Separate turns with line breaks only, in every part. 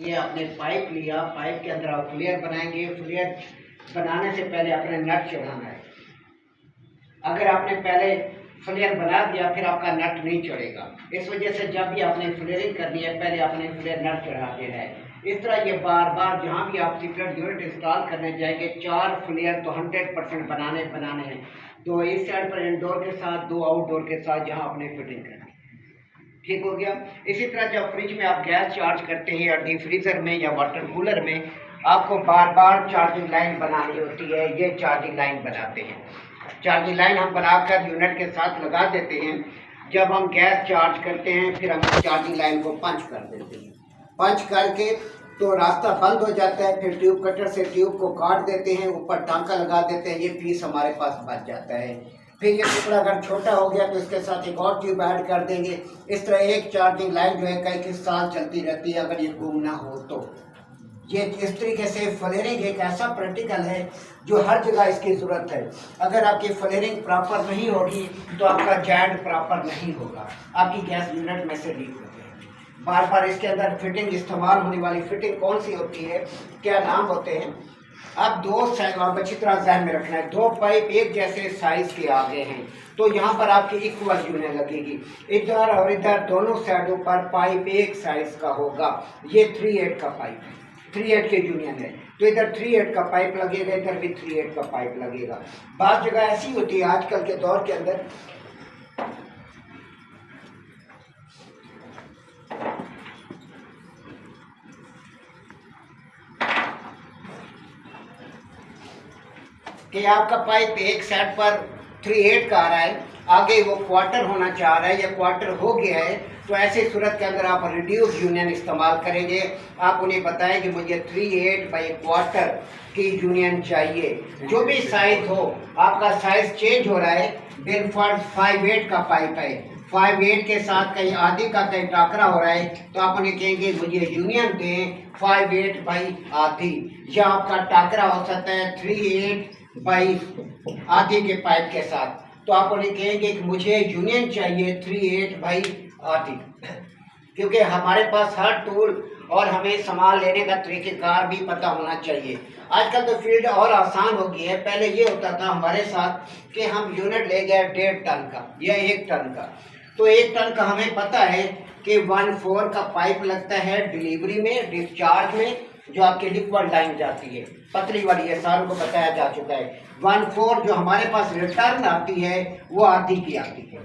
ये आपने पाइप लिया, पाइप के अंदर आप फ्लेयर बनाएंगे। फ्लेयर बनाने से पहले आपने नट चढ़ाना है। अगर आपने पहले फ्लेयर बना दिया फिर आपका नट नहीं चढ़ेगा। इस वजह से जब भी आपने फ्लेयरिंग करनी है पहले आपने फ्लेयर नट चढ़ा देना है। इस तरह ये बार बार जहाँ भी आप सीक्रेट यूनिट इंस्टॉल करने जाएंगे 4 फ्लेयर तो 100% बनाने हैं। 2 इस साइड पर इंडोर के साथ, 2 आउटडोर के साथ जहाँ आपने फिटिंग करनी। ठीक हो गया। इसी तरह जब फ्रिज में आप गैस चार्ज करते हैं या डीप फ्रीजर में या वाटर कूलर में आपको बार बार चार्जिंग लाइन बनानी होती है। ये चार्जिंग लाइन बनाते हैं। चार्जिंग लाइन हम बनाकर यूनिट के साथ लगा देते हैं। जब हम गैस चार्ज करते हैं फिर हम चार्जिंग लाइन को पंच कर देते हैं। पंच करके तो रास्ता बंद हो जाता है। फिर ट्यूब कटर से ट्यूब को काट देते हैं, ऊपर टांका लगा देते हैं। ये पीस हमारे पास बच जाता है। फिर ये टुकड़ा अगर छोटा हो गया तो इसके साथ एक और ट्यूब ऐड कर देंगे। इस तरह एक चार्जिंग लाइन जो है कई साल चलती रहती है अगर ये गुम ना हो तो। ये इस तरीके से फ्लेयरिंग एक ऐसा प्रैक्टिकल है जो हर जगह इसकी ज़रूरत है। अगर आपकी फ्लेयरिंग प्रॉपर नहीं होगी तो आपका जैंट प्रॉपर नहीं होगा, आपकी गैस यूनिट में से लीक हो जाएगी। बार बार इसके अंदर फिटिंग इस्तेमाल होने वाली फिटिंग कौन सी होती है, क्या नाम होते हैं। अब 2 साइड आप अच्छी तरह ध्यान में रखना है। 2 पाइप एक जैसे साइज के आगे हैं तो यहाँ पर आपकी इक्वल यूनियन लगेगी। इधर और इधर दोनों साइडों पर पाइप एक साइज का होगा। ये 3/8 का पाइप है, 3/8 के यूनियन है तो इधर 3/8 का पाइप लगेगा, इधर भी 3/8 का पाइप लगेगा। बात जगह ऐसी होती है आजकल के दौर के अंदर कि आपका पाइप एक साइड पर 3/8 का आ रहा है, आगे वो क्वार्टर होना चाह रहा है या क्वार्टर हो गया है, तो ऐसी सूरत के अंदर आप रिड्यूस यूनियन इस्तेमाल करेंगे। आप उन्हें बताएं कि मुझे 3/8 की यूनियन चाहिए। जो भी साइज हो, आपका साइज चेंज हो रहा है। बिलफर्ड 5/8 का पाइप है, 5/8 के साथ कहीं आधी का कहीं टाकरा हो रहा है तो आप उन्हें कहेंगे मुझे यूनियन दें 5/8/आधी। या आपका टाकरा हो सकता है 3/8/आधी के पाइप के साथ, तो आप उन्हें कहेंगे कि मुझे यूनियन चाहिए 3/8/आधी। क्योंकि हमारे पास हर टूल और हमें सामान लेने का तरीक़ेकार भी पता होना चाहिए। आजकल तो फील्ड और आसान हो गई है। पहले ये होता था हमारे साथ कि हम यूनिट ले गए 1.5 टन का या 1 टन का, तो 1 टन का हमें पता है कि 1/4 का पाइप लगता है डिलीवरी में, डिस्चार्ज में, जो आपकी लिक्विड लाइन जाती है पतली वाली है, सारों को बताया जा चुका है। 1/4 जो हमारे पास रिटर्न आती है वो आधी की आती है।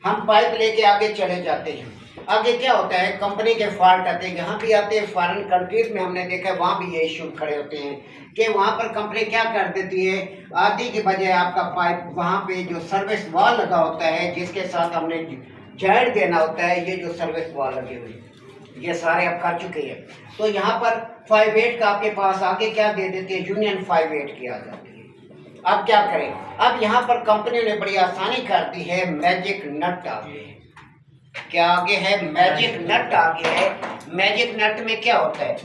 हम पाइप लेके आगे चले जाते हैं। आगे क्या होता है, कंपनी के फॉल्ट आते हैं, यहाँ भी आते हैं। फॉरेन कंट्रीज में हमने देखा है वहाँ भी ये इशू खड़े होते हैं कि वहाँ पर कंपनी क्या कर देती है, आधी की बजाय आपका पाइप वहाँ पे जो सर्विस वॉल लगा होता है जिसके साथ हमने जॉइंट देना होता है, ये जो सर्विस वॉल लगे हुए ये सारे आप कर चुके हैं, तो यहाँ पर 5/8 का आपके पास आगे क्या दे देते हैं, यूनियन 5/8 की आ जाती है। अब क्या करें, अब यहाँ पर कंपनी ने बड़ी आसानी कर दी है, मैजिक नट आ गए हैं। क्या आगे है, मैजिक नट आ गया है। मैजिक नट में क्या होता है,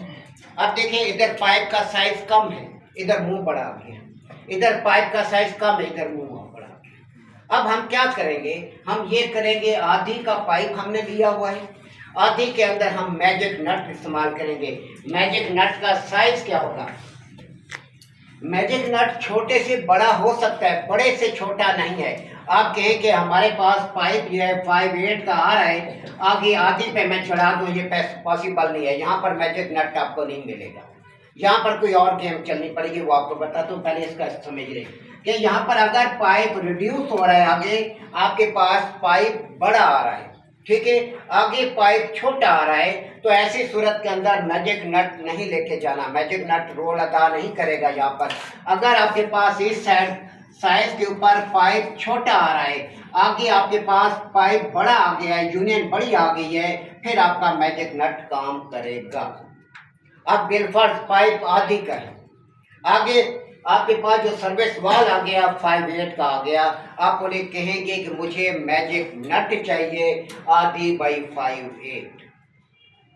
अब देखिए इधर पाइप का साइज कम है, इधर मुंह बड़ा आ गया, इधर पाइप का साइज कम है, इधर मुंह बड़ा आ गया। अब हम क्या करेंगे, हम ये करेंगे, आधी का पाइप हमने लिया हुआ है, आधी के अंदर हम मैजिक नट इस्तेमाल करेंगे। मैजिक नट का साइज क्या होगा, मैजिक नट छोटे से बड़ा हो सकता है, बड़े से छोटा नहीं है। आप कहें कि हमारे पास पाइप जो है 5/8 का आ रहा है, आगे आधी पे मैं चढ़ा दूं, ये पॉसिबल नहीं है। यहाँ पर मैजिक नट आपको नहीं मिलेगा, यहाँ पर कोई और गेम चलनी पड़ेगी, वो आपको बताता हूँ, पहले इसका समझ लें कि यहाँ पर अगर पाइप रिड्यूस हो रहा है, आगे आपके पास पाइप बड़ा आ रहा है, ठीक है, आगे पाइप छोटा आ रहा है, तो ऐसी सूरत के अंदर मैजिक नट नहीं लेके जाना। मैजिक नट रोल अदा नहीं करेगा। यहाँ पर अगर आपके पास इस साइड साइज के ऊपर पाइप छोटा आ रहा है, आगे आपके पास पाइप बड़ा आ गया है, यूनियन बड़ी आ गई है, फिर आपका मैजिक नट काम करेगा। अब बिलफर्ज पाइप आधी का है, आगे आपके पास जो सर्विस वॉल आ गया 5/8 का आ गया, आप उन्हें कहेंगे कि मुझे मैजिक नट चाहिए 1/2/5/8।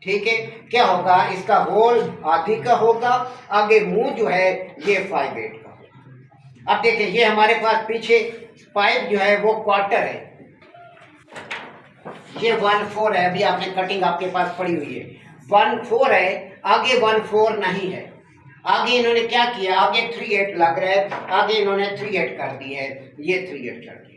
ठीक है, क्या होगा, इसका होल आधी का होगा, आगे मुंह जो है ये 5/8 का होगा। अब देखिए ये हमारे पास पीछे पाइप जो है वो क्वार्टर है, ये 1/4 है, अभी आपने कटिंग आपके पास पड़ी हुई है। 1/4 है, आगे 1/4 नहीं है। आगे इन्होंने क्या किया, आगे 3/8 लग रहा है, आगे इन्होंने 3/8 कर दी है, ये 3/8 कर दी।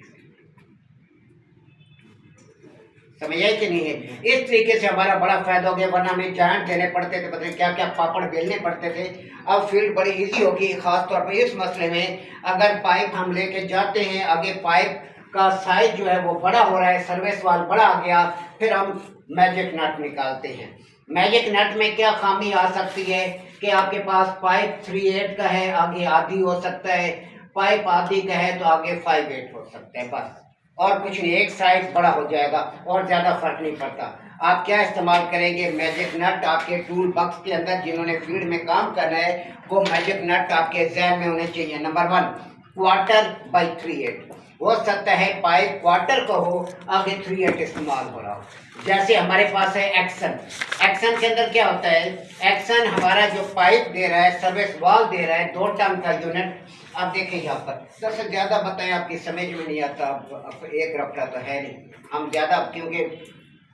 समझ आई कि नहीं है? इस तरीके से हमारा बड़ा फायदा हो गया, वरना हमें जॉइंट देने पड़ते थे, पता नहीं क्या क्या पापड़ बेलने पड़ते थे। अब फील्ड बड़ी इजी होगी, खास तौर पर इस मसले में। अगर पाइप हम लेके जाते हैं, आगे पाइप का साइज जो है वो बड़ा हो रहा है, सर्विस वाल बड़ा आ गया, फिर हम मैजिक नट निकालते हैं। मैजिक नट में क्या खामी आ सकती है कि आपके पास पाइप 3/8 का है, आगे आधी हो सकता है, पाइप आधी का है तो आगे 5/8 हो सकता है, बस और कुछ नहीं, एक साइज बड़ा हो जाएगा और ज़्यादा फर्क नहीं पड़ता। आप क्या इस्तेमाल करेंगे, मैजिक नट आपके टूल बॉक्स के अंदर, जिन्होंने फील्ड में काम करना है वो मैजिक नट आपके जहन में होने चाहिए। नंबर 1 1/4/3/8, हो सकता है पाइप क्वार्टर का हो, आगे 3/8 इस्तेमाल हो रहा हो। जैसे हमारे पास है एक्शन, एक्शन के अंदर क्या होता है, एक्शन हमारा जो पाइप दे रहा है, सर्विस वाल दे रहा है, 2 टन का यूनिट। आप देखें यहाँ पर, सबसे ज़्यादा बताएं, आपकी समझ में नहीं आता, अब एक रफ्ता तो है नहीं, हम ज़्यादा क्योंकि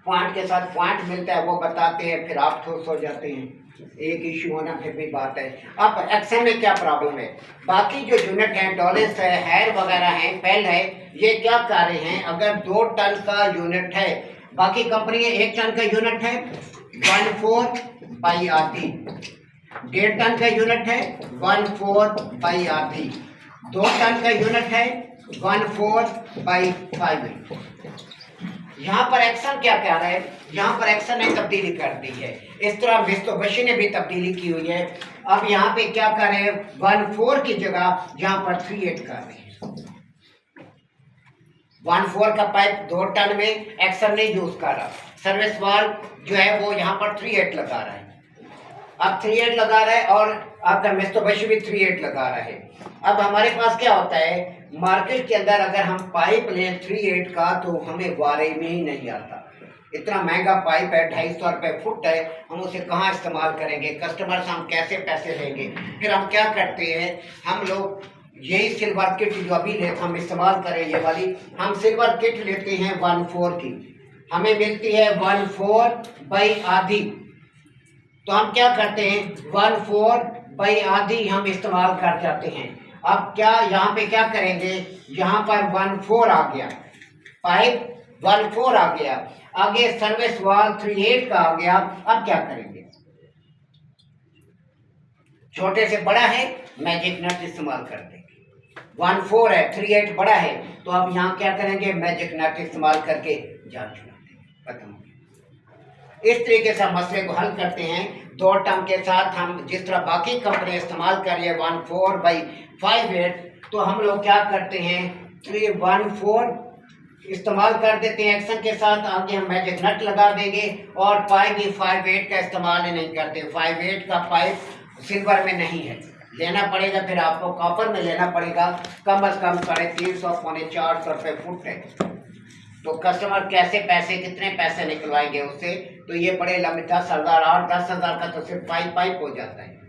पॉइंट के साथ पॉइंट मिलता है वो बताते हैं, फिर आप खुश हो जाते हैं, एक इशू होना फिर भी बात है। अब एक्शन में क्या प्रॉब्लम है, बाकी जो यूनिट हैं, डॉलेंस है, हेयर वगैरह है, पेल है, ये क्या कर रहे हैं, अगर 2 टन का यूनिट है, बाकी कंपनी में 1 टन का यूनिट है, 1/4/आधी, 1.5 टन का यूनिट है, 1/4/आधी, 2 टन का यूनिट है, 1/4/5। यहाँ पर एक्शन क्या कह रहा है, यहाँ पर एक्शन ने तब्दीली कर दी है, इस तरह मित्सुबिशी ने भी तब्दीली की हुई है। अब यहाँ पे क्या कर रहे हैं, 1/4 की जगह यहाँ पर 3/8 कर रहे हैं। 1/4 का पाइप 2 टन में एक्शन नहीं यूज कर रहा, सर्विस वाल जो है वो यहाँ पर 3/8 लगा रहा है। अब 3/8 लगा रहा है और आपका मित्सुबिशी भी 3/8 लगा रहा है। अब हमारे पास क्या होता है, मार्केट के अंदर अगर हम पाइप लें 3/8 का तो हमें वारे में ही नहीं आता। इतना महंगा पाइप है, 250 रुपये फुट है, हम उसे कहाँ इस्तेमाल करेंगे, कस्टमर से हम कैसे पैसे लेंगे। फिर हम क्या करते हैं, हम लोग यही सिल्वर किट जो अभी लेते हम इस्तेमाल करें, ये वाली हम सिल्वर किट लेते हैं 1/4 की, हमें मिलती है 1/4/आधी। तो हम क्या करते हैं, 1/4/आधी हम इस्तेमाल कर जाते हैं। अब क्या यहाँ पे क्या करेंगे, यहाँ पर 1/4 आ गया, पाइप 1/4 आ गया, आगे सर्विस वाल 3/8 का आ गया। अब क्या करेंगे, छोटे से बड़ा है, मैजिक नट इस्तेमाल कर देंगे। 1/4 है, 3/8 बड़ा है, तो अब यहाँ क्या करेंगे, मैजिक नट इस्तेमाल करके जान छुड़ा देंगे, खत्म हो गया। इस तरीके से हम मसले को हल करते हैं। 2 टन के साथ हम जिस तरह बाकी कंपनी इस्तेमाल कर रही है 1/4/5/8, तो हम लोग क्या करते हैं, 3/1/4 इस्तेमाल कर देते हैं एक्शन के साथ, आगे हम मैजिक नट लगा देंगे और पाइप भी 5/8 का इस्तेमाल ही नहीं करते। 5/8 का पाइप सिल्वर में नहीं है, लेना पड़ेगा, फिर आपको कॉपर में लेना पड़ेगा, कम अज कम 350 पौने 400 रुपये फुट है। तो कस्टमर कैसे पैसे, कितने पैसे निकलवाएंगे उससे, तो ये बड़े लंबे 10,000 और 10,000 का तो सिर्फ पाइप हो जाता है।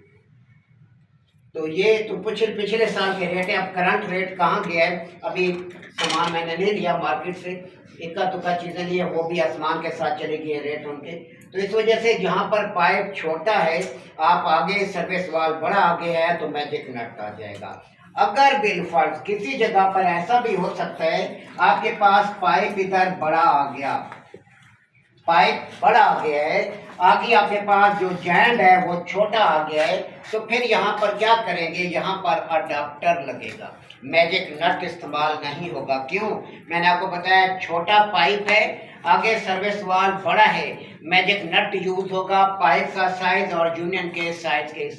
तो ये तो पिछले साल के रेट है, अब करंट रेट कहाँ गया है, अभी सामान मैंने नहीं लिया मार्केट से, इक्का दुक्का चीज़ें ली है, वो भी आसमान के साथ चले गए रेट उनके। तो इस वजह से जहाँ पर पाइप छोटा है, आप आगे सर्विस वाल बड़ा आगे है तो मैजिक नट आ जाएगा। अगर बिलफर्ज किसी जगह पर ऐसा भी हो सकता है, आपके पास पाइप इधर बड़ा आ गया, पाइप बड़ा आ गया है, आगे आपके पास जो जॉइंट है वो छोटा आ गया है, तो फिर यहाँ पर क्या करेंगे, यहाँ पर अडाप्टर लगेगा, मैजिक नट इस्तेमाल नहीं होगा। क्यों, मैंने आपको बताया छोटा पाइप है, आगे सर्विस वाल बड़ा है, मैजिक नट यूज होगा पाइप का साइज और यूनियन के साइज के